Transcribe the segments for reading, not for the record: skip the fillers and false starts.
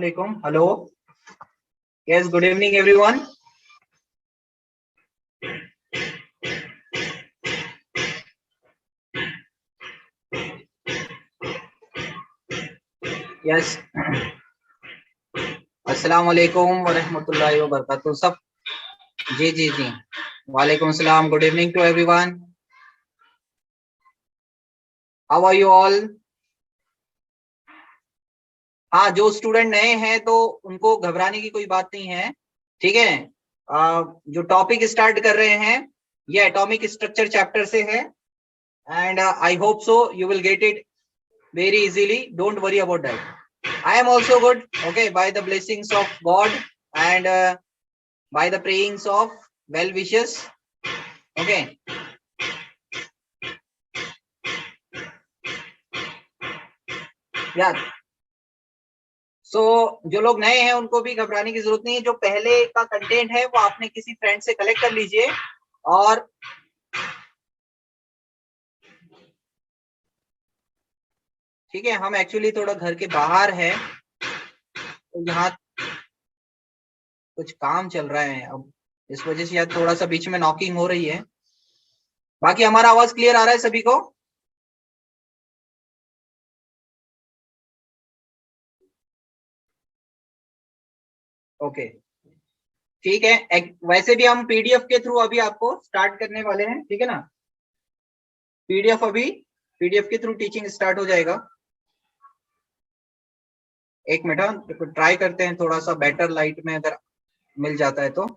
Assalamualaikum. Hello. Yes, good evening, everyone. Yes. Assalamualaikum warahmatullahi wabarakatuh. सब जी. Walaikum salam. Good evening to everyone. How are you all? हाँ, जो student नए हैं तो उनको घबराने की कोई बात नहीं है, ठीक है। जो टॉपिक स्टार्ट कर रहे हैं ये एटॉमिक स्ट्रक्चर चैप्टर से है and I hope so you will get it very easily. Don't worry about that. I am also good, okay, by the blessings of God and by the prayings of well wishes, okay. Yeah. So जो लोग नए हैं उनको भी घबराने की जरूरत नहीं है। जो पहले का कंटेंट है वो आपने किसी फ्रेंड से कलेक्ट कर लीजिए। और ठीक है, हम एक्चुअली थोड़ा घर के बाहर है तो यहाँ कुछ काम चल रहा है, अब इस वजह से यार थोड़ा सा बीच में नॉकिंग हो रही है। बाकी हमारा आवाज क्लियर आ रहा है सभी को? ओके, ठीक है। वैसे भी हम पीडीएफ के थ्रू अभी आपको स्टार्ट करने वाले हैं, ठीक है ना। पीडीएफ के थ्रू टीचिंग स्टार्ट हो जाएगा। एक मिनट, ट्राई करते हैं थोड़ा सा बेटर लाइट में अगर मिल जाता है तो।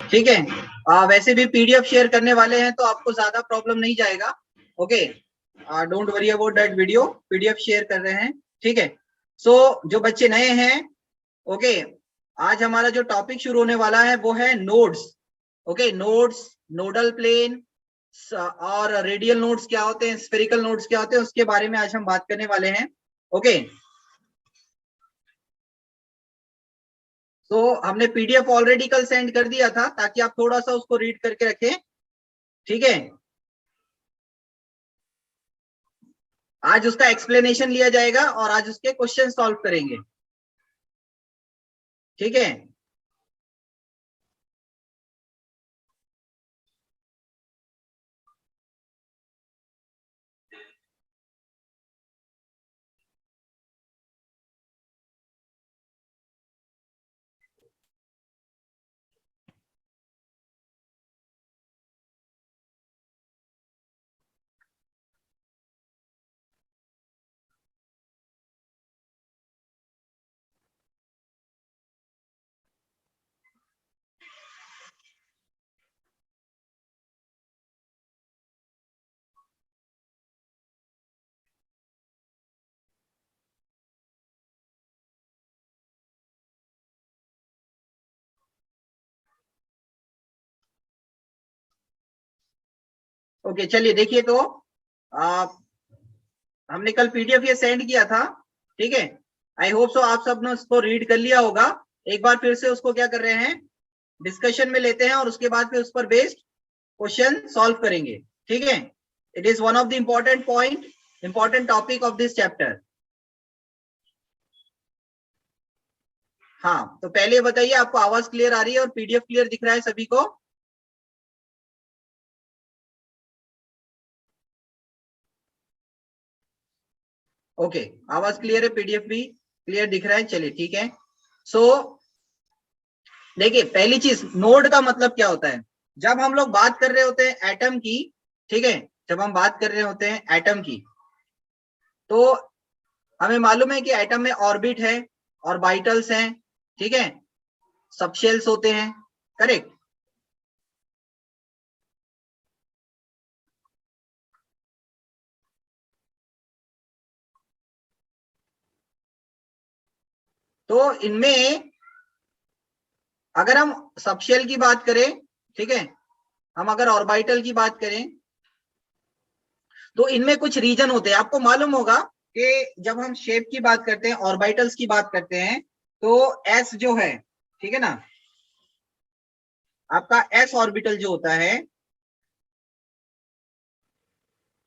ठीक है, वैसे भी पीडीएफ शेयर करने वाले हैं तो आपको ज्यादा प्रॉब्लम नहीं जाएगा। Okay, don't worry about that video, PDF share कर रहे हैं, ठीक है। सो जो बच्चे नए हैं, ओके, आज हमारा जो टॉपिक शुरू होने वाला है वो है nodes. Okay, nodes, nodal plane और रेडियल नोड्स क्या होते हैं, स्फेरिकल नोड्स क्या होते हैं, उसके बारे में आज हम बात करने वाले हैं। ओके, तो हमने पीडीएफ ऑलरेडी कल सेंड कर दिया था ताकि आप थोड़ा सा उसको रीड करके रखें, ठीक है। आज उसका एक्सप्लेनेशन लिया जाएगा और आज उसके क्वेश्चन सॉल्व करेंगे, ठीक है। ओके, चलिए देखिए तो हमने कल पीडीएफ ये सेंड किया था, ठीक है। आई होप सो आप सब ने उसको रीड कर लिया होगा। एक बार फिर से उसको क्या कर रहे हैं, डिस्कशन में लेते हैं और उसके बाद फिर उस पर बेस्ड क्वेश्चन सॉल्व करेंगे, ठीक है। It is one of the important point, important topic of this chapter. हाँ, तो पहले बताइए आपको आवाज क्लियर आ रही है और पीडीएफ क्लियर दिख रहा है सभी को? ओके, आवाज क्लियर है, पीडीएफ भी क्लियर दिख रहा है, चलिए ठीक है। सो देखिए, पहली चीज, नोड का मतलब क्या होता है। जब हम लोग बात कर रहे होते हैं एटम की, ठीक है, जब हम बात कर रहे होते हैं एटम की तो हमें मालूम है कि एटम में ऑर्बिट है, ऑर्बिटल्स हैं, ठीक है, सबशेल्स होते हैं, करेक्ट। तो इनमें अगर हम सबशेल की बात करें, ठीक है, हम अगर ऑर्बिटल की बात करें तो इनमें कुछ रीजन होते हैं। आपको मालूम होगा कि जब हम शेप की बात करते हैं, ऑर्बिटल्स की बात करते हैं, तो एस जो है, ठीक है ना, आपका एस ऑर्बिटल जो होता है,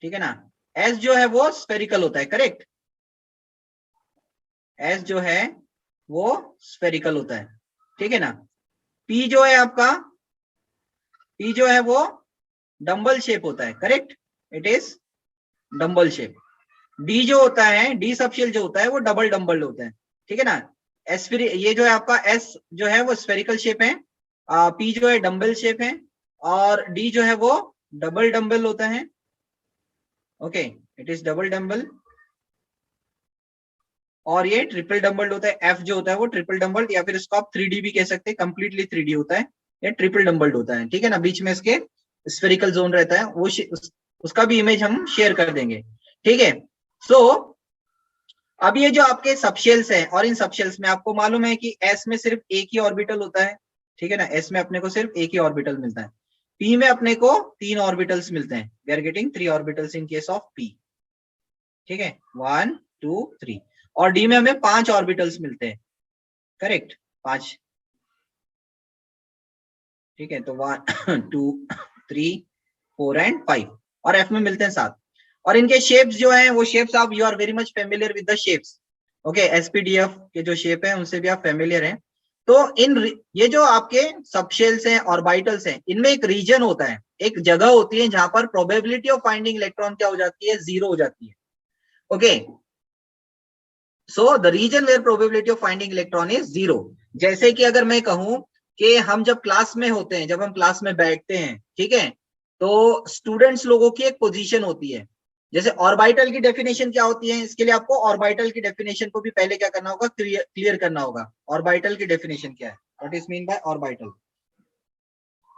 ठीक है ना, एस जो है वो स्फेरिकल होता है, करेक्ट। एस जो है वो स्फेरिकल होता है, ठीक है ना। पी जो है आपका, पी जो है वो डम्बल शेप होता है, correct, it is dumbbell shape. D जो होता है, डी सबशेल जो होता है वो डबल डम्बल होता है, ठीक है ना। एस ये जो है आपका एस जो है वो स्फेरिकल शेप है, पी जो है डम्बल शेप है, और डी जो है वो डबल डम्बल होता है, okay, it is double dumbbell. और ये ट्रिपल डम्बल्ड होता है, एफ जो होता है वो ट्रिपल डम्बल्ड, या फिर इसको आप 3D भी कह सकते हैं, कंप्लीटली 3D होता है, ये ट्रिपल डम्बल्ड होता है, ठीक है ना। बीच में इसके स्फेरिकल जोन रहता है, वो उसका भी इमेज हम शेयर कर देंगे, ठीक है। सो अब ये जो आपके सबशेल्स हैं, और इन सबशेल्स में आपको मालूम है कि एस में सिर्फ एक ही ऑर्बिटल होता है, ठीक है ना, एस में अपने को सिर्फ एक ही ऑर्बिटल मिलता है। पी में अपने को 3 ऑर्बिटल्स मिलते हैं, we are getting 3 orbitals in case of P, ठीक है, 1 2 3। और डी में हमें 5 ऑर्बिटल्स मिलते हैं, करेक्ट, 5, ठीक है। तो 1 2 3 4 एंड 5, और एफ में मिलते हैं 7। और इनके शेप्स जो हैं वो शेप्स आप, you are very much familiar with the shapes, okay, SPDF के जो शेप है उनसे भी आप फेमिलियर हैं। तो ये जो आपके सबशेल्स हैं, ऑर्बिटल्स हैं, इनमें एक रीजन होता है, एक जगह होती है जहां पर प्रोबेबिलिटी ऑफ फाइंडिंग इलेक्ट्रॉन क्या हो जाती है, 0 हो जाती है, okay. So the region where probability of finding electron is 0। जैसे कि अगर मैं कहूं कि हम जब क्लास में होते हैं, जब हम क्लास में बैठते हैं, ठीक है, तो स्टूडेंट्स लोगों की एक पोजीशन होती है। जैसे ऑर्बिटल की डेफिनेशन क्या होती है, इसके लिए आपको ऑर्बिटल की डेफिनेशन को भी पहले क्या करना होगा, क्लियर करना होगा। ऑर्बिटल की डेफिनेशन क्या है, what is mean by orbital,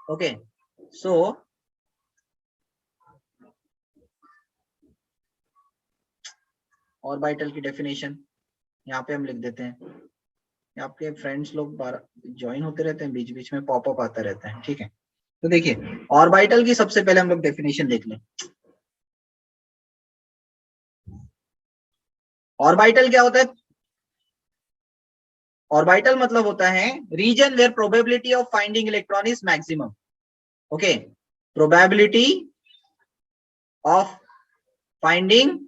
okay. So orbital की डेफिनेशन यहाँ पे हम लिख देते हैं, आपके फ्रेंड्स लोग ज्वाइन होते रहते हैं, बीच बीच में पॉपअप आता रहता है, ठीक है। तो देखिए ऑर्बिटल की सबसे पहले हम लोग डेफिनेशन देख लें। ऑर्बिटल क्या होता है, ऑर्बिटल मतलब होता है region where probability of finding electron is maximum, okay, probability of finding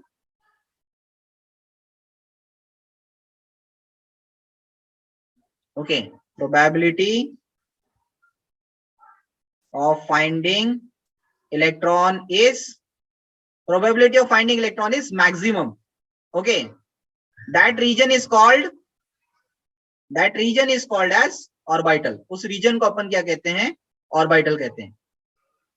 okay, probability of finding electron is, probability of finding electron is maximum, okay, that region is called as orbital। उस reason को अपन क्या कहते हैं, orbital कहते हैं।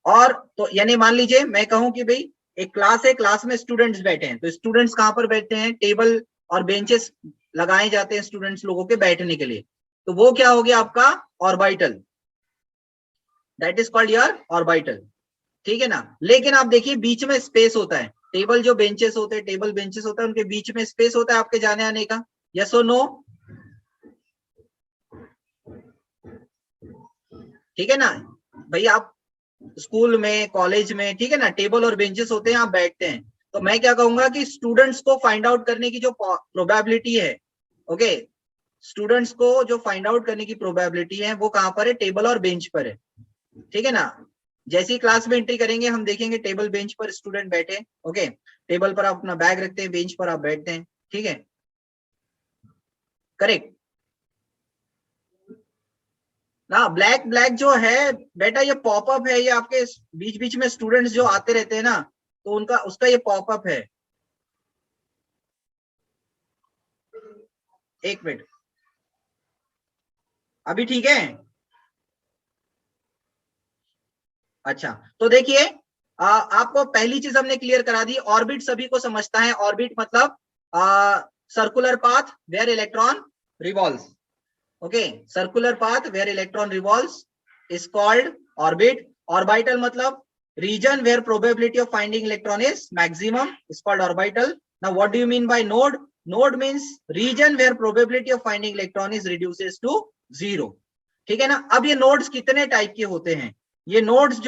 और तो यानी मान लीजिए मैं कहूं कि भाई एक क्लास है, क्लास में स्टूडेंट्स बैठे हैं, तो स्टूडेंट्स कहां पर बैठते हैं, टेबल और बेंचेस लगाए जाते हैं स्टूडेंट्स लोगों के बैठने के लिए, तो वो क्या हो गया आपका orbital, that is called your orbital, ठीक है ना। लेकिन आप देखिए बीच में स्पेस होता है, टेबल जो बेंचेस होते हैं, टेबल बेंचेस होता है, उनके बीच में स्पेस होता है आपके जाने आने का, यस और नो, ठीक है ना। भाई आप स्कूल में, कॉलेज में, ठीक है ना, टेबल और बेंचेस होते हैं, आप बैठते हैं, तो मैं क्या कहूंगा कि स्टूडेंट्स को फाइंड आउट करने की जो प्रोबेबिलिटी है, ओके, स्टूडेंट्स को जो फाइंड आउट करने की प्रोबेबिलिटी है वो कहां पर है, टेबल और बेंच पर है, ठीक है ना। जैसे ही क्लास में एंट्री करेंगे हम देखेंगे टेबल बेंच पर स्टूडेंट बैठे, ओके, टेबल पर आप अपना बैग रखते हैं, बेंच पर आप बैठते हैं, ठीक है, करेक्ट ना। ब्लैक ब्लैक जो है बेटा ये पॉपअप है, ये आपके बीच बीच में स्टूडेंट्स जो आते रहते हैं ना, तो उनका उसका ये पॉपअप है। एक मिनट, अभी ठीक है, अच्छा। तो देखिए आपको पहली चीज हमने क्लियर करा दी, ऑर्बिट सभी को समझता है, ऑर्बिट मतलब circular path where electron revolves, okay, circular path where electron revolves is called orbit. Orbital मतलब region where probability of finding electron is maximum is called orbital. Now what do you mean by node? Node means region where probability of finding electron is reduces to 0. ठीक है ना. अब ये nodes कितने type के होते हैं? ये नोड्स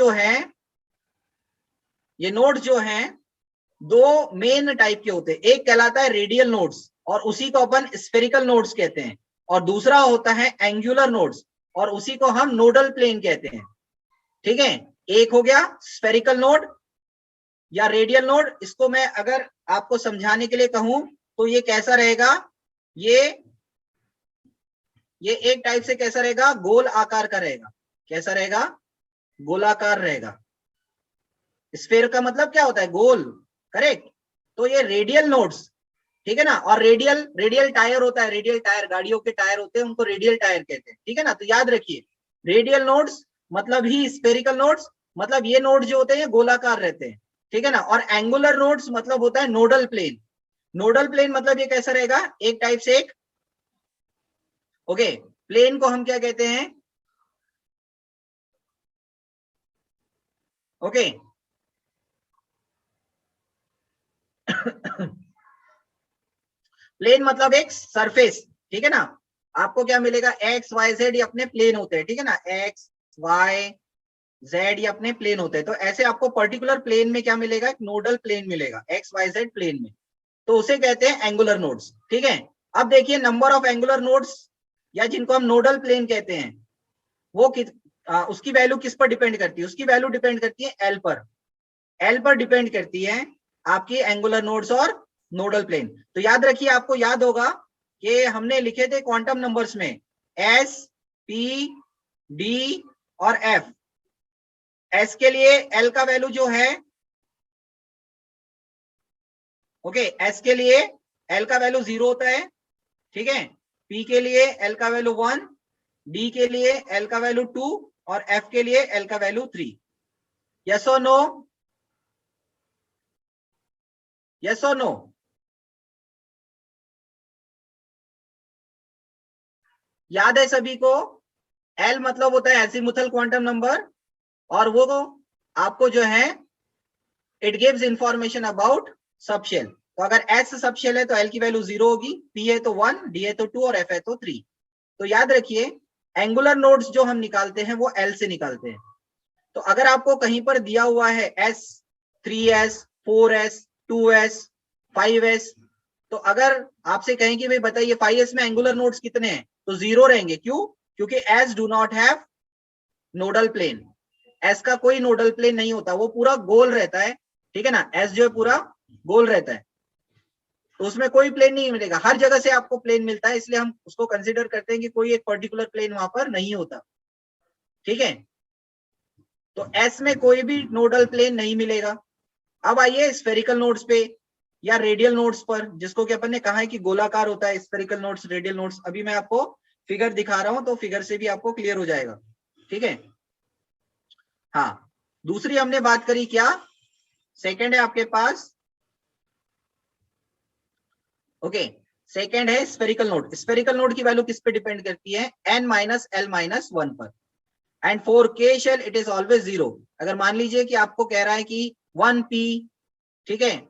जो हैं दो मेन टाइप के होते हैं. एक कहलाता है रेडियल नोड्स और उसी को अपन स्फेरिकल नोड्स कहते हैं, और दूसरा होता है एंगुलर नोड्स और उसी को हम नोडल प्लेन कहते हैं. ठीक है, एक हो गया स्फेरिकल नोड या रेडियल नोड. इसको मैं अगर आपको समझाने के लिए कहूं तो ये कैसा रहेगा, ये एक टाइप से कैसा रहेगा, गोल आकार का रहेगा. कैसा रहेगा? गोलाकार रहेगा. स्फेयर का मतलब क्या होता है? गोल. करेक्ट. तो ये रेडियल नोड्स, ठीक है ना. और रेडियल टायर होता है. रेडियल टायर गाड़ियों के टायर होते हैं, उनको रेडियल टायर कहते हैं. ठीक है ना. तो याद रखिए, रेडियल नोड्स मतलब ही स्फेरिकल नोड्स, मतलब ये नोड जो होते हैं गोलाकार रहते हैं. ठीक है ना. और एंगुलर नोड्स मतलब होता है नोडल प्लेन. नोडल प्लेन मतलब ये कैसा रहेगा, एक टाइप से एक. ओके, प्लेन को हम क्या कहते हैं? ओके प्लेन मतलब एक सरफेस. ठीक है ना. आपको क्या मिलेगा, एक्स वाई जेड ये अपने प्लेन होते हैं. ठीक है ना. एक्स वाई जेड ये अपने प्लेन होते हैं. तो ऐसे आपको पर्टिकुलर प्लेन में क्या मिलेगा, एक नोडल प्लेन मिलेगा एक्स वाई जेड प्लेन में. तो उसे कहते हैं एंगुलर नोड्स. ठीक है. अब देखिए, नंबर ऑफ एंगुलर नोड्स या जिनको हम नोडल प्लेन कहते हैं, वो उसकी वैल्यू किस पर डिपेंड करती है? उसकी वैल्यू डिपेंड करती है एल पर. एल पर डिपेंड करती है आपकी एंगुलर नोड्स और नोडल प्लेन. तो याद रखिए, आपको याद होगा कि हमने लिखे थे क्वांटम नंबर्स में एस, पी, डी और एफ. एस के लिए एल का वैल्यू जो है, ओके, एस के लिए एल का वैल्यू 0 होता है. ठीक है. पी के लिए एल का वैल्यू 1, डी के लिए एल का वैल्यू 2 और एफ के लिए एल का वैल्यू 3. यस और नो? यस और नो? याद है सभी को? एल मतलब होता है एजीमुथल क्वांटम नंबर, और वो आपको जो है it gives information about subshell. तो अगर एस सबशेल है तो एल की वैल्यू 0 होगी, पी है तो 1, डी है तो 2 और एफ है तो 3. तो याद रखिए, एंगुलर नोड्स जो हम निकालते हैं वो एल से निकालते हैं. तो अगर आपको कहीं पर दिया हुआ है S, 3s, 4s, 2s, 5s, तो अगर आपसे कहें कि भाई बताइए 5s में एंगुलर नोड्स कितने हैं, तो 0 रहेंगे. क्यों? क्योंकि S do not have nodal plane. S का कोई नोडल प्लेन नहीं होता, वो पूरा गोल रहता है. ठीक है ना. एस जो है पूरा गोल रहता है, तो उसमें कोई प्लेन नहीं मिलेगा. हर जगह से आपको प्लेन मिलता है, इसलिए हम उसको कंसीडर करते हैं कि कोई एक पर्टिकुलर प्लेन वहां पर नहीं होता. ठीक है. तो एस में कोई भी नोडल प्लेन नहीं मिलेगा. अब आइए स्फेरिकल नोड्स पे या रेडियल नोड्स पर, जिसको कि अपन ने कहा है कि गोलाकार होता है स्फेरिकल नोड्स, रेडियल नोड्स. अभी मैं आपको फिगर दिखा रहा हूं, तो फिगर से भी आपको क्लियर हो जाएगा. ठीक है. हाँ, दूसरी हमने बात करी क्या, सेकंड है आपके पास. ओके, सेकंड है स्फेरिकल नोड. स्फेरिकल नोड की वैल्यू किस पे डिपेंड करती है? n माइनस एल माइनस 1 पर. एंड फॉर के शेल इट इज ऑलवेज 0. अगर मान लीजिए कि आपको कह रहा है कि 1p, ठीक है,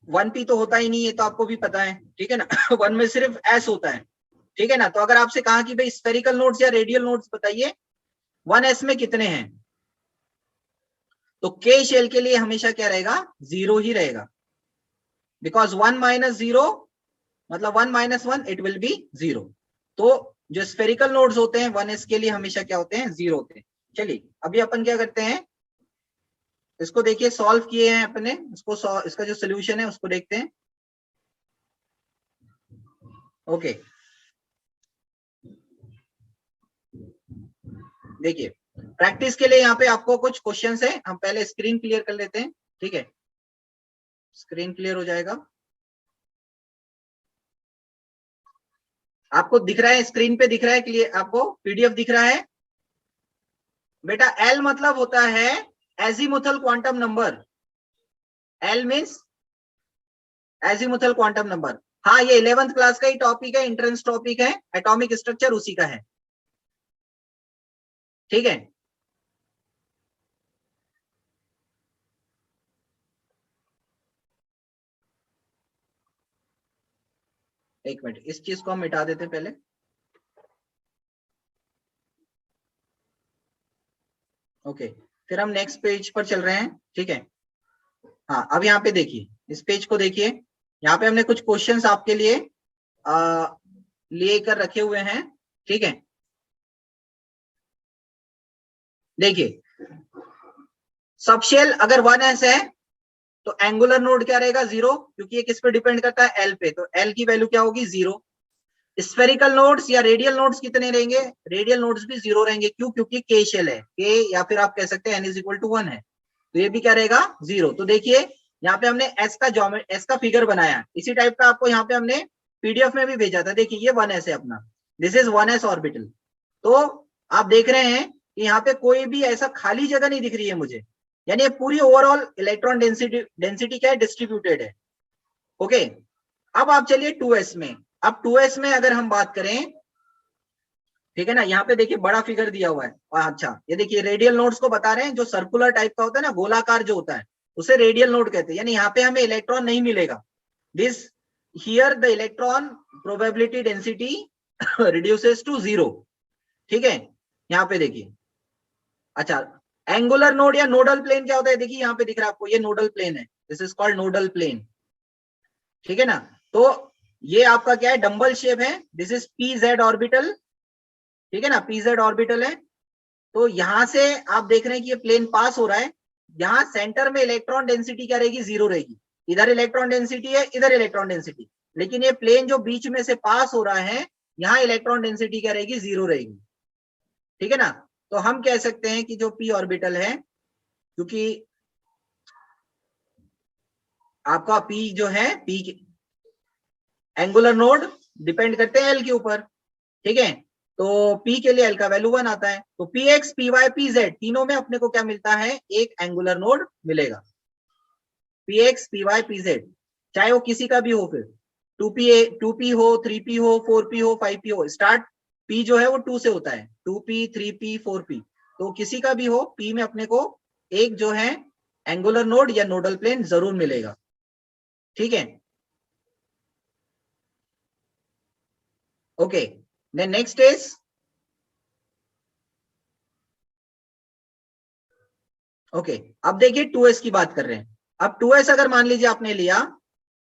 1p तो होता ही नहीं है, तो आपको भी पता है. ठीक है ना. 1 में सिर्फ s होता है. ठीक है ना. तो अगर आपसे कहा कि भाई स्फेरिकल नोड्स या रेडियल नोड्स बताइए, 1s में कितने हैं, तो के शेल के लिए हमेशा क्या रहेगा, 0 ही रहेगा. बिकॉज 1 माइनस 0 मतलब 1 माइनस 1 इट विल बी 0. तो जो स्फेरिकल नोड्स होते हैं 1s के लिए हमेशा क्या होते हैं, 0 होते हैं. चलिए अभी अपन क्या करते हैं, इसको देखिए, सॉल्व किए हैं अपने, इसका जो सोल्यूशन है उसको देखते हैं. ओके, देखिए प्रैक्टिस के लिए यहाँ पे आपको कुछ क्वेश्चंस है. हम पहले स्क्रीन क्लियर कर लेते हैं. ठीक है, स्क्रीन क्लियर हो जाएगा. आपको दिख रहा है, स्क्रीन पे दिख रहा है क्लियर, आपको पीडीएफ दिख रहा है बेटा. एल मतलब होता है azimuthal quantum number. L means azimuthal quantum number. हाँ, ये 11th क्लास का ही टॉपिक है, एंट्रेंस टॉपिक है, एटॉमिक स्ट्रक्चर उसी का है, ठीक है। एक मिनट, इस चीज को हम मिटा देते हैं पहले। ओके, फिर हम नेक्स्ट पेज पर चल रहे हैं, ठीक है। हाँ, अब यहाँ पे देखिए, इस पेज को देखिए, यहाँ पे हमने कुछ क्वेश्चंस आपके लिए लेकर रखे हुए हैं, ठीक है। देखिए, सबशेल अगर 1s है तो एंगुलर नोड क्या रहेगा, 0, क्योंकि ये किस पे डिपेंड करता है, एल पे, तो एल की वैल्यू क्या होगी, 0। स्फेरिकल नोड्स या रेडियल नोड्स कितने रहेंगे, रेडियल नोड्स भी 0 रहेंगे, क्यों, क्योंकि के शेल है, के या फिर आप कह सकते हैं n इज इक्वल टू 1 है, तो ये भी क्या रहेगा, 0। तो देखिए, यहाँ पे हमने एस का फिगर बनाया, इसी टाइप का आपको यहाँ पे हमने पीडीएफ में भी भेजा था। देखिए, ये 1s है अपना, दिस इज 1s ऑर्बिटल। तो आप देख रहे हैं कि यहाँ पे कोई भी ऐसा खाली जगह नहीं दिख रही है मुझे, यानी ये पूरी ओवरऑल इलेक्ट्रॉन डेंसिटी डेंसिटी क्या है, डिस्ट्रीब्यूटेड है, ओके। अब आप चलिए 2s में, अब 2s में अगर हम बात करें, ठीक है ना, यहाँ पे देखिए बड़ा फिगर दिया हुआ है, अच्छा ये देखिए रेडियल नोड्स को बता रहे हैं, जो सर्कुलर टाइप का होता है ना, गोलाकार जो होता है, उसे रेडियल नोड कहते हैं, यानी यहाँ पे हमें इलेक्ट्रॉन नहीं मिलेगा, this here the electron probability density reduces to 0, ठीक है। यहाँ पे देखिए, अच्छा, एंगुलर नोड या नोडल प्लेन क्या होता है, देखिए यहाँ पे दिख रहा है आपको, ये नोडल प्लेन है, this is called nodal plane, ठीक है ना। तो ये आपका क्या है, डंबल शेप है, this is P Z orbital, ठीक है ना, पी जेड ऑर्बिटल है। तो यहां से आप देख रहे हैं कि ये प्लेन पास हो रहा है, यहाँ सेंटर में इलेक्ट्रॉन डेंसिटी क्या रहेगी, 0 रहेगी, इधर इलेक्ट्रॉन डेंसिटी है, इधर इलेक्ट्रॉन डेंसिटी, लेकिन ये प्लेन जो बीच में से पास हो रहा है, यहाँ इलेक्ट्रॉन डेंसिटी क्या रहेगी, 0 रहेगी, ठीक है ना। तो हम कह सकते हैं कि जो पी ऑर्बिटल है, क्योंकि आपका पी जो है, पी एंगुलर नोड डिपेंड करते हैं एल के ऊपर, ठीक है। तो P के लिए एल का वैल्यू 1 आता है, तो P X P Y P Z तीनों में अपने को क्या मिलता है, एक एंगुलर नोड मिलेगा, P X P Y P Z, चाहे वो किसी का भी हो, फिर 2p हो, 3p हो, 4p हो, 5p हो, स्टार्ट p जो है वो 2 से होता है, 2p 3p 4p, तो किसी का भी हो, p में अपने को एक जो है एंगुलर नोड या नोडल प्लेन जरूर मिलेगा, ठीक है। Okay, then next is, okay, अब देखिए 2s की बात कर रहे हैं। अब 2s अगर मान लीजिए आपने लिया,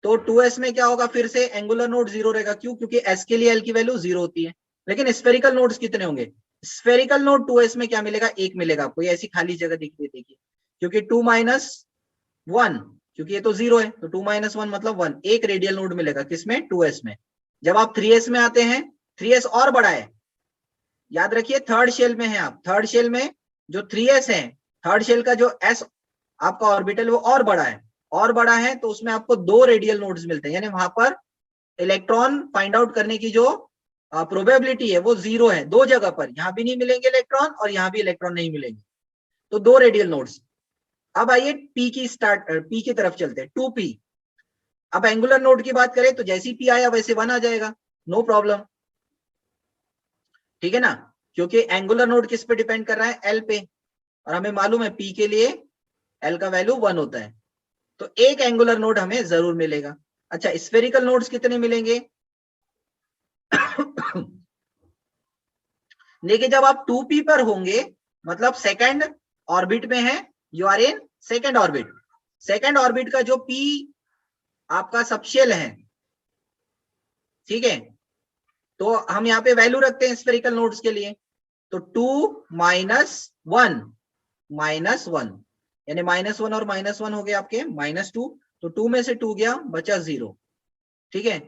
तो 2s में क्या होगा, फिर से एंगुलर नोड 0 रहेगा, क्यों, क्योंकि s के लिए l की वैल्यू 0 होती है, लेकिन स्फेरिकल नोड्स कितने होंगे, स्फेरिकल नोड 2s में क्या मिलेगा, एक मिलेगा आपको, ये ऐसी खाली जगह दिख रही है, देखिए, क्योंकि 2 माइनस 1, क्योंकि ये तो 0 है, तो 2 माइनस 1 मतलब 1, एक रेडियल नोड मिलेगा, किसमें, 2s में। जब आप 3s में आते हैं, 3s और बड़ा है, याद रखिए थर्ड शेल में है आप, थर्ड शेल में जो 3s है, थर्ड शेल का जो s आपका ऑर्बिटल वो और बड़ा है, और बड़ा है, तो उसमें आपको 2 रेडियल नोड्स मिलते हैं, यानी वहां पर इलेक्ट्रॉन फाइंड आउट करने की जो प्रोबेबिलिटी है वो 0 है, दो जगह पर, यहां भी नहीं मिलेंगे इलेक्ट्रॉन और यहां भी इलेक्ट्रॉन नहीं मिलेंगे, तो 2 रेडियल नोड्स। अब आइए पी की तरफ चलते हैं, 2p। अब एंगुलर नोड की बात करें तो जैसी पी आया वैसे 1 आ जाएगा, नो प्रॉब्लम, ठीक है ना, क्योंकि एंगुलर नोड किस पे डिपेंड कर रहा है, एल पे, और हमें मालूम है पी के लिए एल का वैल्यू 1 होता है, तो एक एंगुलर नोड हमें जरूर मिलेगा। अच्छा, स्फेरिकल नोड्स कितने मिलेंगे देखिए, जब आप 2p पर होंगे, मतलब सेकंड ऑर्बिट में है, you are in second orbit, second orbit का जो p आपका सबशेल है, ठीक है, तो हम यहाँ पे वैल्यू रखते हैं स्फेरिकल नोड्स के लिए, तो 2 माइनस 1 माइनस 1, यानी -1 और -1 हो गए आपके -2, तो 2 में से 2 गया, बचा 0, ठीक है।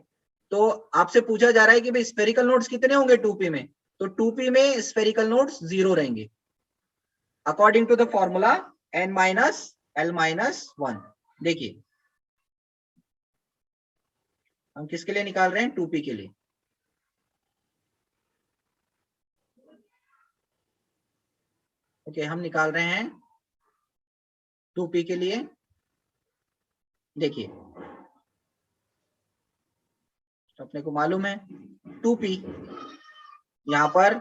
तो आपसे पूछा जा रहा है कि भाई स्फेरिकल नोड्स कितने होंगे 2p में, तो 2p में स्फेरिकल नोड्स 0 रहेंगे, according to the formula n minus l minus 1। देखिए, हम किसके लिए निकाल रहे हैं, 2p के लिए, ओके, हम निकाल रहे हैं 2p के लिए। देखिए, तो अपने को मालूम है 2p, यहाँ पर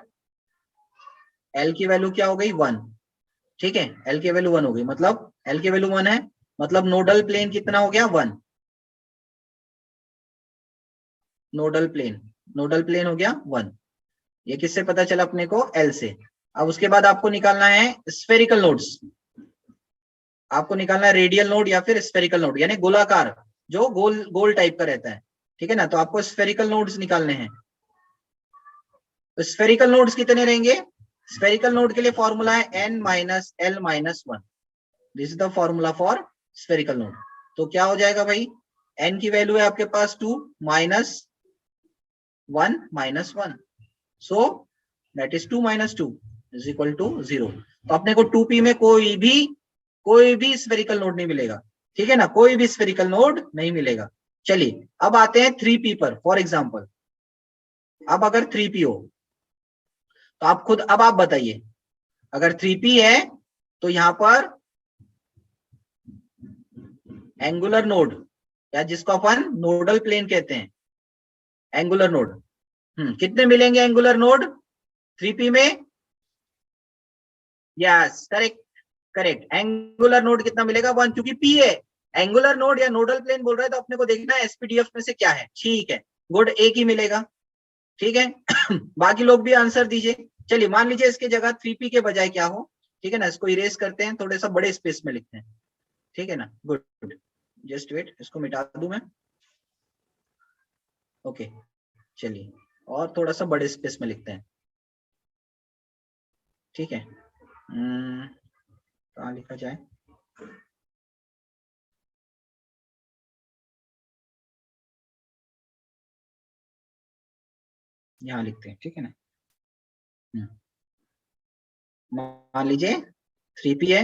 l की वैल्यू क्या हो गई 1, ठीक है, l की वैल्यू 1 हो गई, मतलब l की वैल्यू 1 है, मतलब नोडल प्लेन कितना हो गया 1, नोडल प्लेन हो गया 1। ये किससे पता चला अपने को, l से। अब उसके बाद आपको निकालना है स्फेरिकल नोड्स, आपको निकालना है रेडियल नोड या फिर स्फेरिकल नोड, यानी गोलाकार जो गोल गोल टाइप का रहता है, ठीक है ना। तो आपको स्फेरिकल नोड्स निकालने हैं। तो स्फेरिकल नोड्स कितने रहेंगे, स्फेरिकल नोड के लिए फॉर्मूला है n minus l minus 1, this is the formula for spherical node. तो क्या हो जाएगा भाई, n की वैल्यू है आपके पास 2 minus 1 minus 1, so that is 2 minus 2 is equal to 0। तो अपने को 2p में कोई भी स्फेरिकल नोड नहीं मिलेगा, ठीक है ना, कोई भी स्फेरिकल नोड नहीं मिलेगा। चलिए अब आते हैं 3p पर। फॉर एग्जांपल अब अगर 3p हो तो आप खुद अब आप बताइए, अगर 3p है तो यहां पर एंगुलर नोड, या जिसको अपन नोडल प्लेन कहते हैं, एंगुलर नोड, कितने मिलेंगे एंगुलर नोड 3p में, yes correct correct, angular node कितना मिलेगा 1, क्योंकि p है, एंगुलर नोड या नोडल प्लेन बोल रहा है तो अपने को देखना है एसपीडीएफ में से क्या है, ठीक है, गुड, एक ही मिलेगा, ठीक है। बाकी लोग भी आंसर दीजिए। चलिए मान लीजिए इसके जगह 3p के बजाय क्या हो, ठीक है ना, इसको इरेज करते हैं, थोड़े सा बड़े स्पेस में लिखते हैं, ठीक है ना, गुड, जस्ट वेट, इसको मिटा दूं मैं, ओके, चलिए और थोड़ा सा बड़े स्पेस में लिखते हैं, ठीक है, कहाँ लिखा जाए, यहाँ लिखते हैं, ठीक है ना। मान लीजिए 3p है,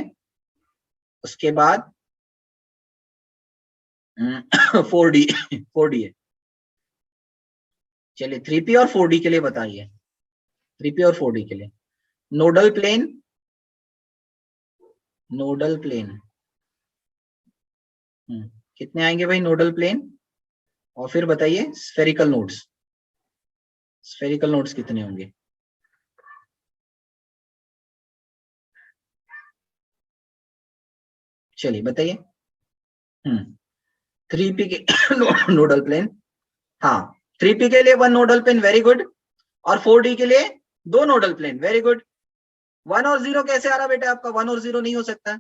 उसके बाद 4d 4d है। चलिए 3p और 4d के लिए बताइए, 3p और 4d के लिए नोडल प्लेन, कितने आएंगे भाई नोडल प्लेन, और फिर बताइए स्फेरिकल नोड्स कितने होंगे। चलिए बताइए, 3p के नोडल प्लेन, हाँ 3p के लिए 1 नोडल प्लेन, वेरी गुड, और 4d के लिए 2 नोडल प्लेन, वेरी गुड। 1 और 0 कैसे आ रहा बेटा आपका, 1 और 0 नहीं हो सकता,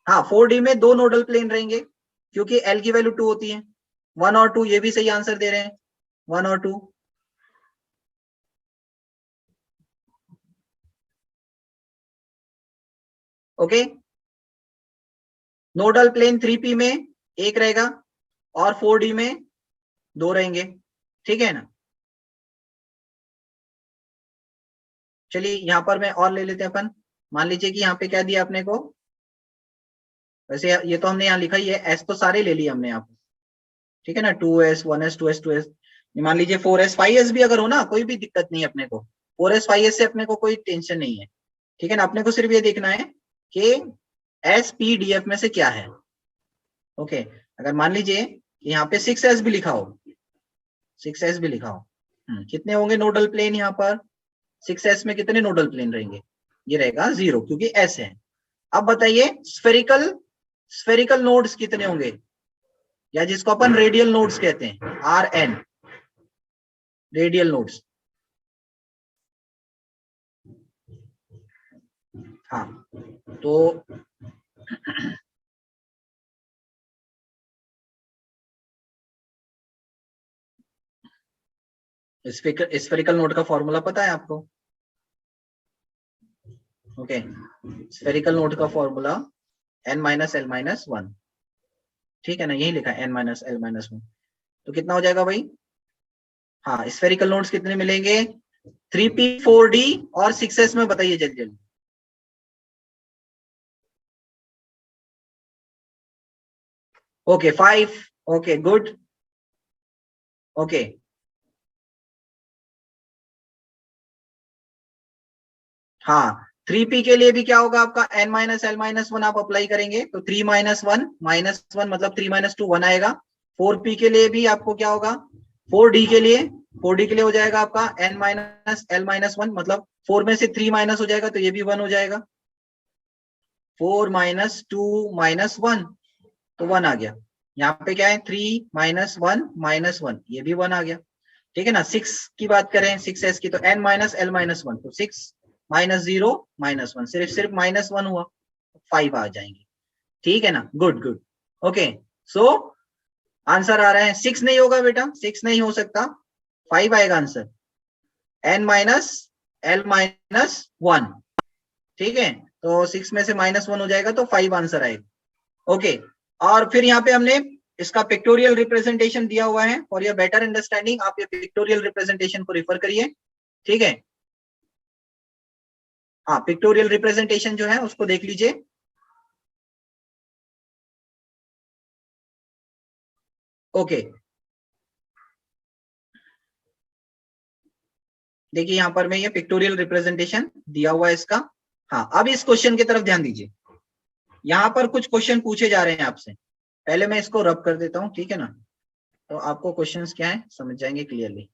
हाँ 4d में 2 नोडल प्लेन रहेंगे क्योंकि l की वैल्यू 2 होती है, 1 और 2, ये भी सही आंसर दे रहे हैं, 1 और 2। ओके, नोडल प्लेन 3p में एक रहेगा और 4d में 2 रहेंगे, ठीक है ना। चलिए यहां पर मैं और ले लेते हैं अपन, मान लीजिए कि यहाँ पे क्या दिया आपने को, वैसे ये तो हमने यहाँ लिखा ही है, एस तो सारे ले लिए हमने यहाँ पे, ठीक है ना, 2s 1s 2s 2s, मान लीजिए 4s 5s भी अगर हो ना, कोई भी दिक्कत नहीं है अपने को, 4s 5s से अपने को कोई टेंशन नहीं है, ठीक है ना। अपने को सिर्फ ये देखना है कि SPDF में से क्या है, ओके। अगर मान लीजिए कि यहाँ पे 6s भी लिखा हो, 6s भी लिखा हो, कितने होंगे नोडल प्लेन यहाँ पर, 6s में कितने नोडल प्लेन रहेंगे, ये रहेगा 0 क्योंकि s है। अब बताइए स्फेरिकल नोड्स कितने होंगे, या जिसको अपन रेडियल नोड्स कहते हैं, RN, रेडियल नोड्स, हाँ तो स्फेरिकल नोड का फॉर्मूला पता है आपको, ओके, स्फेरिकल नोड का formula n minus L minus 1, ठीक है ना, यही लिखा है n माइनस एल माइनस 1, तो कितना हो जाएगा भाई, हाँ स्फेरिकल नोड्स कितने मिलेंगे, 3p 4d और 6s में बताइए जल्दी जल्दी। ओके 5, ओके गुड, ओके हाँ 3p के लिए भी क्या होगा आपका n माइनस एल माइनस 1 आप अप्लाई करेंगे तो 3 माइनस 1 मतलब 3 माइनस 2 1 आएगा। 4p के लिए भी आपको क्या होगा 4D के लिए, 4D के लिए हो जाएगा आपका n माइनस l माइनस 1, मतलब 4 में से 3 माइनस हो जाएगा तो ये भी 1 हो जाएगा। 4 माइनस 2 माइनस 1 तो 1 आ गया। यहाँ पे क्या है 3 माइनस 1 माइनस 1, ये भी 1 आ गया। ठीक है ना। 6 की बात करें 6s की तो n माइनस l माइनस 1, तो 6 माइनस 0 माइनस 1, सिर्फ माइनस 1 हुआ, 5 आ जाएंगे। ठीक है ना। Good good. Okay, so answer आ रहा है 6 नहीं होगा बेटा, 6 नहीं हो सकता, 5 आएगा answer, n minus l minus 1। ठीक है, तो 6 में से माइनस 1 हो जाएगा तो 5 आंसर आएगा। ओके, और फिर यहाँ पे हमने इसका पिक्टोरियल रिप्रेजेंटेशन दिया हुआ है। फॉर योर बेटर अंडरस्टैंडिंग आप ये पिक्टोरियल रिप्रेजेंटेशन को रिफर करिए। ठीक है, हाँ पिक्टोरियल रिप्रेजेंटेशन जो है उसको देख लीजिए। ओके, देखिए यहाँ पर मैं ये पिक्टोरियल रिप्रेजेंटेशन दिया हुआ है इसका। हाँ, अब इस क्वेश्चन की तरफ ध्यान दीजिए। यहाँ पर कुछ क्वेश्चन पूछे जा रहे हैं आपसे, पहले मैं इसको रब कर देता हूँ, ठीक है ना, तो आपको क्वेश्चंस क्या है समझ जाएंगे क्लियरली।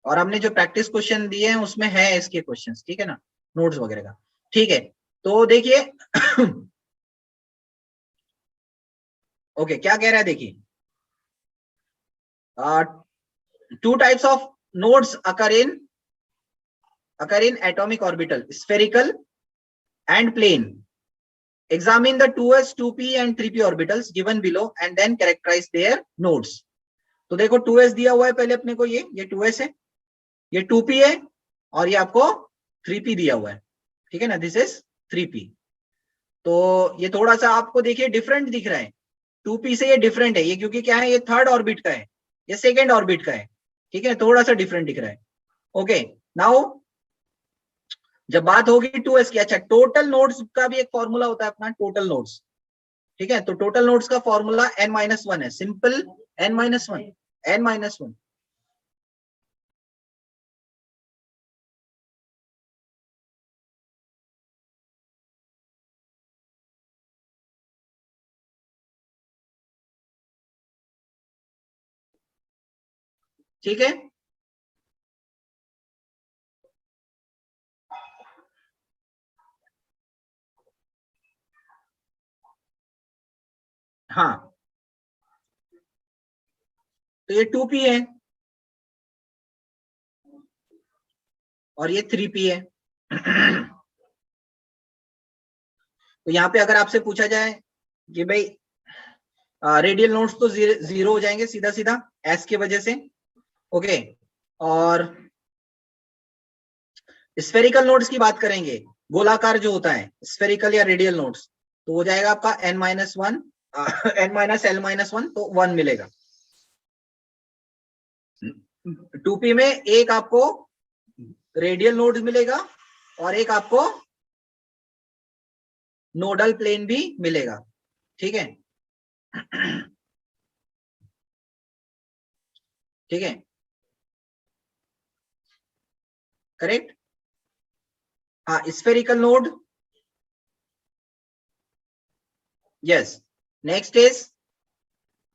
और हमने जो प्रैक्टिस क्वेश्चन दिए हैं उसमें है इसके क्वेश्चंस, ठीक है ना, नोट्स वगैरह का। ठीक है, तो देखिए ओके, क्या कह रहा है देखिए, two types of nodes occur in atomic orbital, spherical and plane. Examine the 2s 2p and 3p orbitals given below and then characterize their nodes. तो देखो 2s दिया हुआ है पहले अपने को, ये 2s है, ये 2p है, और ये आपको 3p दिया हुआ है। ठीक है ना, दिस इज 3p। तो ये थोड़ा सा आपको देखिए डिफरेंट दिख रहा है, 2p से ये डिफरेंट है, ये क्योंकि क्या है, ये थर्ड ऑर्बिट का है, ये सेकेंड ऑर्बिट का है। ठीक है, थोड़ा सा डिफरेंट दिख रहा है। ओके, नाउ जब बात होगी 2s की, अच्छा टोटल नोड्स का भी एक फॉर्मूला होता है अपना, टोटल नोड्स। ठीक है, तो टोटल नोड्स का फॉर्मूला n माइनस 1 है, simple n minus 1, n minus 1। ठीक है, हाँ तो ये 2p है और ये 3p है। तो यहाँ पे अगर आपसे पूछा जाए कि भाई रेडियल नोड्स तो जीरो हो जाएंगे सीधा सीधा एस की वजह से। ओके, और स्फेरिकल नोड्स की बात करेंगे, गोलाकार जो होता है स्फेरिकल या रेडियल नोड्स, तो हो जाएगा आपका n minus 1 n minus l minus 1, तो 1 मिलेगा। 2p में एक आपको रेडियल नोड मिलेगा और एक आपको नोडल प्लेन भी मिलेगा। ठीक है, ठीक है, करेक्ट। हाँ, spherical node, yes. Next is,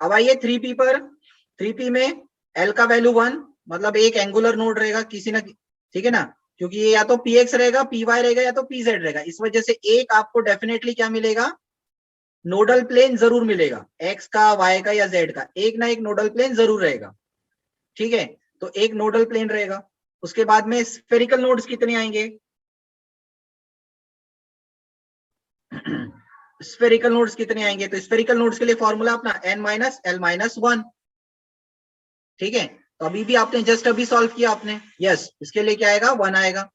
अब आइए 3p पर। 3p में l का वैल्यू 1, मतलब एक एंगुलर नोड रहेगा किसी ना, ठीक है ना, क्योंकि ये या तो px रहेगा, py रहेगा, या तो pz रहेगा, इस वजह से एक आपको डेफिनेटली क्या मिलेगा, नोडल प्लेन जरूर मिलेगा, x का, y का या z का, एक ना एक नोडल प्लेन जरूर रहेगा। ठीक है, तो एक नोडल प्लेन रहेगा। उसके बाद में स्फेरिकल नोड्स कितने आएंगे, स्फेरिकल नोड्स कितने आएंगे, तो स्फेरिकल नोड्स के लिए फॉर्मूला अपना n माइनस l माइनस 1। ठीक है, तो अभी भी आपने जस्ट अभी सॉल्व किया आपने, यस, इसके लिए क्या आएगा, 1 आएगा,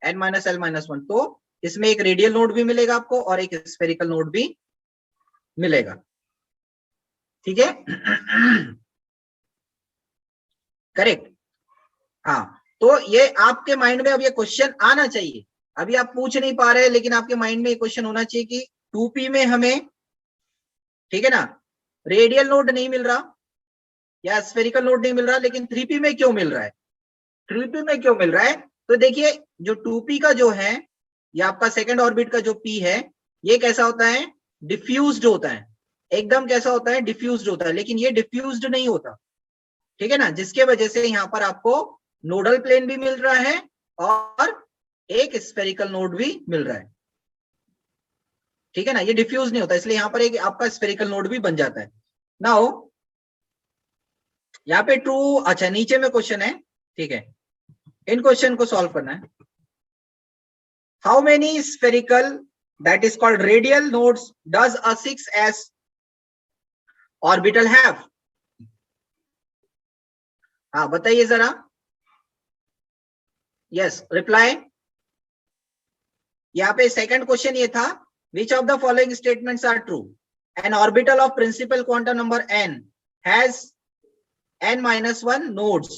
n माइनस l माइनस 1। तो इसमें एक रेडियल नोड भी मिलेगा आपको और एक स्फेरिकल नोड भी मिलेगा। ठीक है, करेक्ट। हाँ, तो ये आपके माइंड में अब ये क्वेश्चन आना चाहिए, अभी आप पूछ नहीं पा रहे लेकिन आपके माइंड में ये क्वेश्चन होना चाहिए कि 2p में हमें, ठीक है ना, रेडियल नोड नहीं मिल रहा या स्फेरिकल नोड नहीं मिल रहा, लेकिन 3p में क्यों मिल रहा है, 3p में क्यों मिल रहा है, तो देखिए जो 2p का जो है, ये आपका सेकंड ऑर्बिट का जो p है, ये कैसा होता है, डिफ्यूज्ड होता है, एकदम कैसा होता है, डिफ्यूज्ड होता है, लेकिन ये डिफ्यूज्ड नहीं होता, ठीक है ना, जिसके वजह से यहाँ पर आपको नोडल प्लेन भी मिल रहा है और एक स्फेरिकल नोड भी मिल रहा है, ठीक है ना, ये डिफ्यूज नहीं होता, इसलिए यहाँ पर एक आपका स्फेरिकल नोड भी बन जाता है। नाउ यहाँ पे ट्रू, अच्छा नीचे में क्वेश्चन है, ठीक है, इन क्वेश्चन को सॉल्व करना है। How many spherical that is called radial nodes does a 6s orbital have? हाँ बताइए जरा, यस रिप्लाई। यहाँ पे सेकंड क्वेश्चन ये था, which of the following statements are true? An orbital of principal quantum number n has n-1 nodes.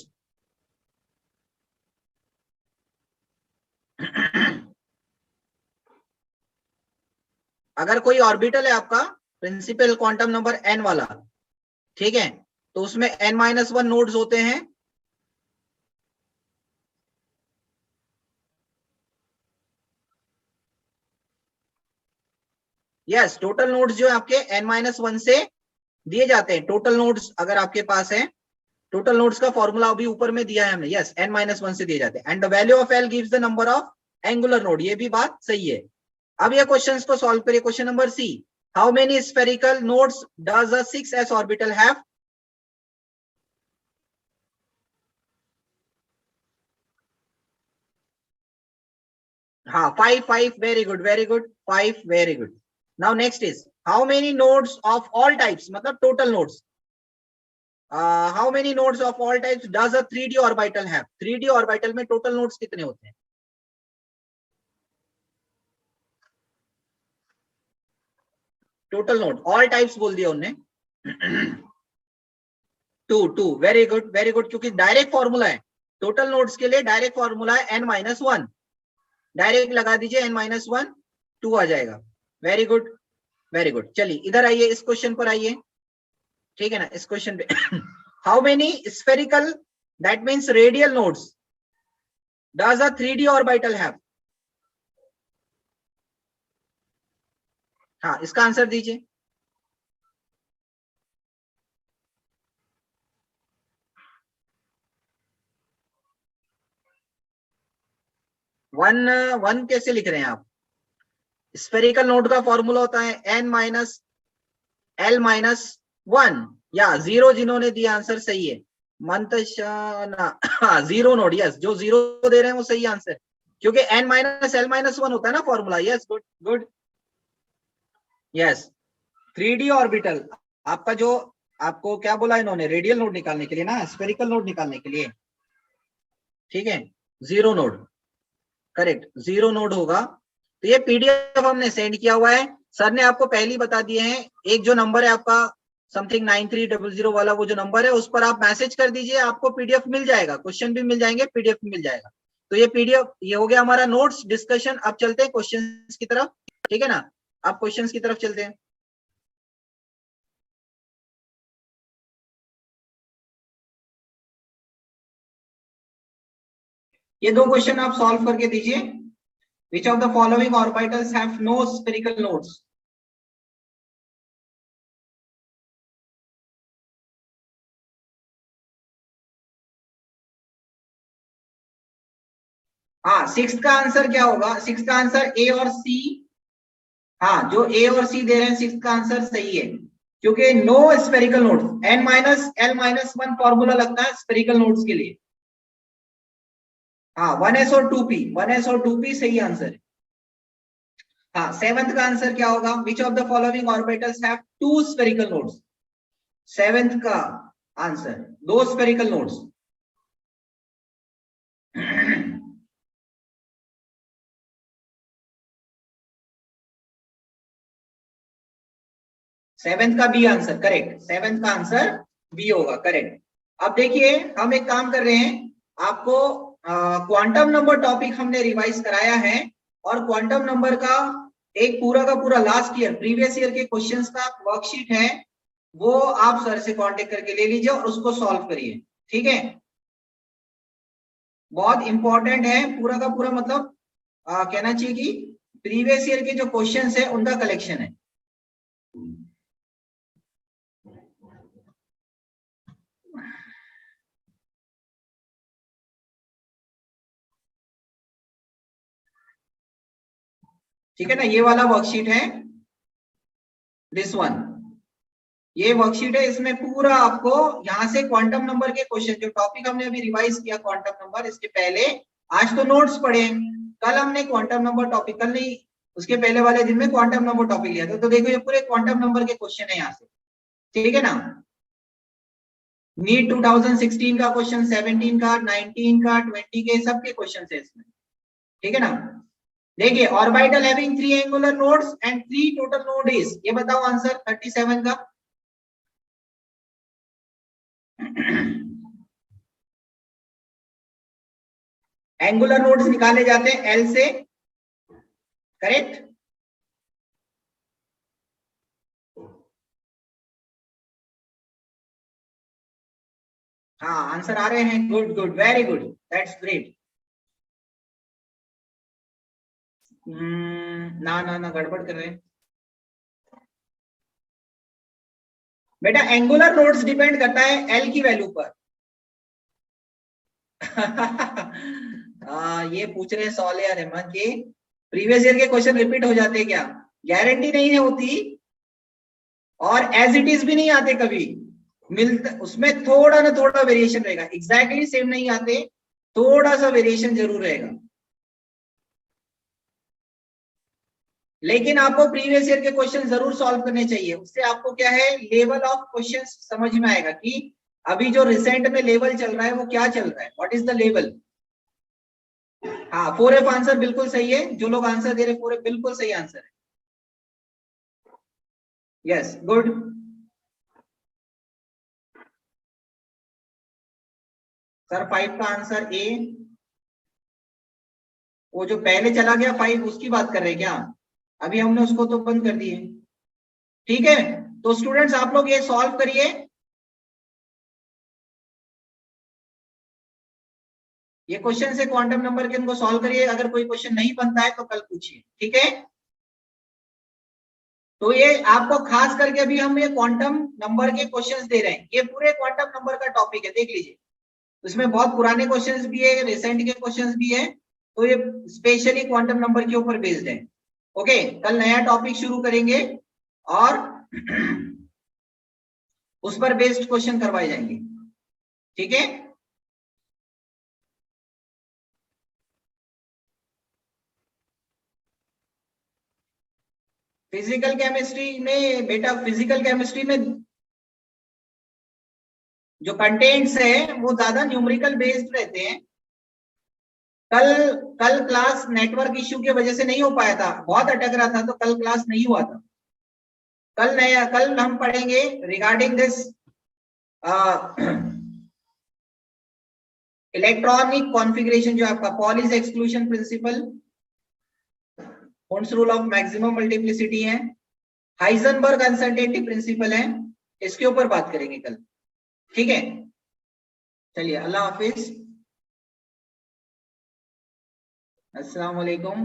अगर कोई orbital है आपका प्रिंसिपल क्वांटम नंबर n वाला, ठीक है, तो उसमें n-1 नोड्स होते हैं। यस, टोटल नोड्स जो है आपके n-1 से दिए जाते हैं, टोटल नोड्स अगर आपके पास है, टोटल नोड्स का फॉर्मूला अभी ऊपर में दिया है हमने, यस n-1 से दिए जाते हैं, and the value of l gives the number of angular node, ये भी बात सही है। अब ये क्वेश्चंस को सॉल्व करिए। Question number C, how many spherical nodes does a 6s orbital have? हाँ 5 very good, very good, 5 very good. Now next is how many nodes of all types, मतलब total nodes, how many nodes of all types does a 3d orbital have? 3d orbital में total nodes कितने होते हैं? Total node all types बोल दिया उनने। Two very good, very good, क्योंकि direct formula है टोटल नोड्स के लिए, डायरेक्ट फॉर्मूला है n-1, डायरेक्ट लगा दीजिए n-1, 2 आ जाएगा। Very good, very good. चलिए इधर आइए, इस क्वेश्चन पर आइए, ठीक है ना, इस क्वेश्चन पे how many spherical that means radial nodes does a 3d orbital have? हाँ इसका आंसर दीजिए। वन, वन कैसे लिख रहे हैं आप? स्फेरिकल नोड का फॉर्मूला होता है n-l-1, या जीरो, जिन्होंने दिया आंसर सही है, मंतशाना, हाँ जीरो नोड, यस, जो जीरो दे रहे हैं वो सही आंसर, क्योंकि n-l-1 होता है ना formula, yes good good, yes. 3d orbital आपका जो, आपको क्या बोला इन्होंने, रेडियल नोड निकालने के लिए ना, स्फेरिकल नोड निकालने के लिए, ठीक है, zero node, correct, zero node होगा। तो ये पीडीएफ हमने सेंड किया हुआ है, सर ने आपको पहले ही बता दिए हैं, एक जो नंबर है आपका समथिंग 9300 वाला, वो जो नंबर है उस पर आप मैसेज कर दीजिए, आपको पीडीएफ मिल जाएगा, क्वेश्चन भी मिल जाएंगे, पीडीएफ मिल जाएगा। तो ये पीडीएफ, ये हो गया हमारा नोट्स डिस्कशन। अब चलते हैं क्वेश्चन की तरफ, ठीक है ना, आप क्वेश्चन की तरफ चलते हैं। ये दो क्वेश्चन आप सॉल्व करके दीजिए। Which of the following orbitals have no spherical nodes? हाँ सिक्स का आंसर क्या होगा? सिक्स का आंसर ए और सी, हाँ जो ए और सी दे रहे हैं सिक्स का आंसर सही है, क्योंकि no spherical nodes, n-l-1 formula लगता है स्फेरिकल नोड्स के लिए। हाँ 1s और 2p, 1s और 2p सही आंसर है। हाँ सेवेंथ का आंसर क्या होगा? Which of the following orbitals have two spherical nodes? Seventh का आंसर दो स्फेरिकल नोड्स। सेवेंथ का बी आंसर, करेक्ट, सेवेंथ का आंसर बी होगा, करेक्ट। अब देखिए हम एक काम कर रहे हैं, आपको क्वांटम नंबर टॉपिक हमने रिवाइज कराया है, और क्वांटम नंबर का एक पूरा का पूरा लास्ट ईयर प्रीवियस ईयर के क्वेश्चंस का वर्कशीट है, वो आप सर से कांटेक्ट करके ले लीजिए और उसको सॉल्व करिए, ठीक है। बहुत इंपॉर्टेंट है, पूरा का पूरा मतलब कहना चाहिए कि प्रीवियस ईयर के जो क्वेश्चंस है उनका कलेक्शन है। ठीक है ना, ये वाला वर्कशीट है, दिस वन, ये वर्कशीट है, इसमें पूरा आपको यहाँ से क्वांटम नंबर के क्वेश्चन, जो टॉपिक हमने अभी रिवाइज किया क्वांटम नंबर, इसके पहले आज तो नोट्स पढ़े, कल हमने क्वांटम नंबर टॉपिक, कल नहीं उसके पहले वाले दिन में क्वांटम नंबर टॉपिक लिया था, तो देखो ये पूरे क्वांटम नंबर के क्वेश्चन है यहाँ से, ठीक है ना। नीट 2016 का क्वेश्चन, 17 का, 19 का, 20 के, सबके क्वेश्चन है इसमें, ठीक है ना। देखिए, orbital having 3 angular nodes and 3 total node is, ये बताओ आंसर 37 का। एंगुलर नोड्स निकाले जाते हैं एल से, करेक्ट। हाँ, आंसर आ रहे हैं, good good, very good, that's great. ना ना ना, गड़बड़ कर रहे हैं बेटा, एंगुलर नोड्स डिपेंड करता है एल की वैल्यू पर। ये पूछ रहे हैं सौलिया रहमान के, प्रीवियस ईयर के क्वेश्चन रिपीट हो जाते हैं क्या? गारंटी नहीं होती, और एज इट इज भी नहीं आते कभी, मिलता उसमें थोड़ा ना थोड़ा वेरिएशन रहेगा, एग्जैक्टली सेम नहीं आते, थोड़ा सा वेरिएशन जरूर रहेगा। लेकिन आपको प्रीवियस ईयर के क्वेश्चन जरूर सॉल्व करने चाहिए, उससे आपको क्या है, लेवल ऑफ क्वेश्चन समझ में आएगा कि अभी जो रिसेंट में लेवल चल रहा है वो क्या चल रहा है, व्हाट इज द लेवल। हाँ, 4F आंसर बिल्कुल सही है, जो लोग आंसर दे रहे 4F बिल्कुल सही आंसर है, यस गुड। सर 5 का आंसर ए, वो जो पहले चला गया 5 उसकी बात कर रहे हैं क्या? अभी हमने उसको तो बंद कर दिए, ठीक है। तो स्टूडेंट्स आप लोग ये सॉल्व करिए, ये क्वेश्चन से क्वांटम नंबर के उनको सॉल्व करिए, अगर कोई क्वेश्चन नहीं बनता है तो कल पूछिए, ठीक है। तो ये आपको खास करके अभी हम ये क्वांटम नंबर के क्वेश्चंस दे रहे हैं, ये पूरे क्वांटम नंबर का टॉपिक है, देख लीजिए, इसमें बहुत पुराने क्वेश्चंस भी है, रिसेंट के क्वेश्चंस भी है, तो ये स्पेशली क्वांटम नंबर के ऊपर बेस्ड है। ओके, कल नया टॉपिक शुरू करेंगे और उस पर बेस्ड क्वेश्चन करवाए जाएंगे, ठीक है। फिजिकल केमिस्ट्री में बेटा, फिजिकल केमिस्ट्री में जो कंटेंट्स है वो ज्यादा न्यूमेरिकल बेस्ड रहते हैं। कल कल क्लास नेटवर्क इश्यू की वजह से नहीं हो पाया था, बहुत अटक रहा था, तो कल क्लास नहीं हुआ था। कल हम पढ़ेंगे रिगार्डिंग दिस इलेक्ट्रॉनिक कॉन्फ़िगरेशन, जो आपका Pauli's exclusion principle, Hund's rule of maximum multiplicity है, हाइजेनबर्ग अनसर्टेनिटी प्रिंसिपल है, इसके ऊपर बात करेंगे कल, ठीक है। चलिए, अल्लाह हाफिज, अस्सलाम वालेकुम।